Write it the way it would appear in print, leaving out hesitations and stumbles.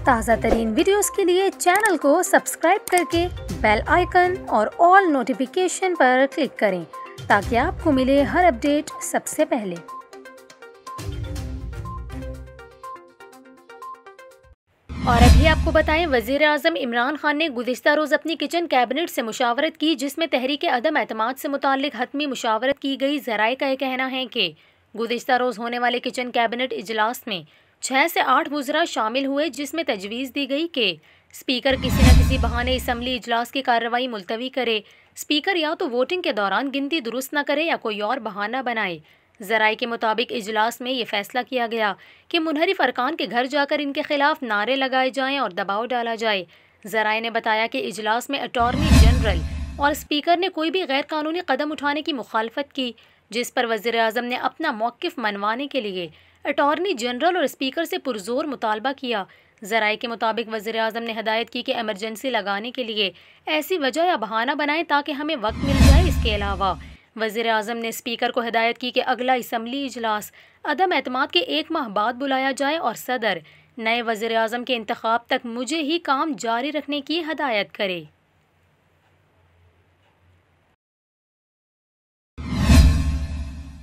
ताज़ा तरीन वीडियोस के लिए चैनल को सब्सक्राइब करके बेल आइकन और ऑल नोटिफिकेशन पर क्लिक करें ताकि आपको मिले हर अपडेट सबसे पहले। और अभी आपको बताएं, वज़ीर आज़म इमरान खान ने गुज़िश्ता रोज़ अपनी किचन कैबिनेट से मुशावरत की, जिसमें तहरीक अदम एतमाद से मुताल्लिक हतमी मुशावरत की गई। ज़राए का यह कहना है कि गुज़िश्ता रोज़ होने वाले किचन कैबिनेट इजलास में 6 से 8 वज़रा शामिल हुए, जिसमें तजवीज़ दी गई कि स्पीकर किसी न किसी बहाने इसम्बली इजलास की कार्रवाई मुलतवी करे। स्पीकर या तो वोटिंग के दौरान गिनती दुरुस्त न करे या कोई और बहाना बनाए। ज़राए के मुताबिक इजलास में ये फैसला किया गया कि मुनहरिफ अरकान के घर जाकर इनके खिलाफ नारे लगाए जाएं और दबाव डाला जाए। ज़राए ने बताया कि इजलास में अटॉर्नी जनरल और स्पीकर ने कोई भी गैर कानूनी कदम उठाने की मुखालफत की, जिस पर वज़ीर आज़म ने अपना मौक़िफ़ मनवाने के लिए अटॉर्नी जनरल और स्पीकर से पुरजोर मुतालबा किया। ज़राए के मुताबिक वज़ीर आज़म ने हदायत की कि एमरजेंसी लगाने के लिए ऐसी वजह या बहाना बनाएं ताकि हमें वक्त मिल जाए। इसके अलावा वज़ीर आज़म ने स्पीकर को हिदायत की कि अगला इसम्बली इजलास अदम एतमाद के 1 माह बाद बुलाया जाए और सदर नए वज़ीर आज़म के इंतखाब तक मुझे ही काम जारी रखने की हदायत करे।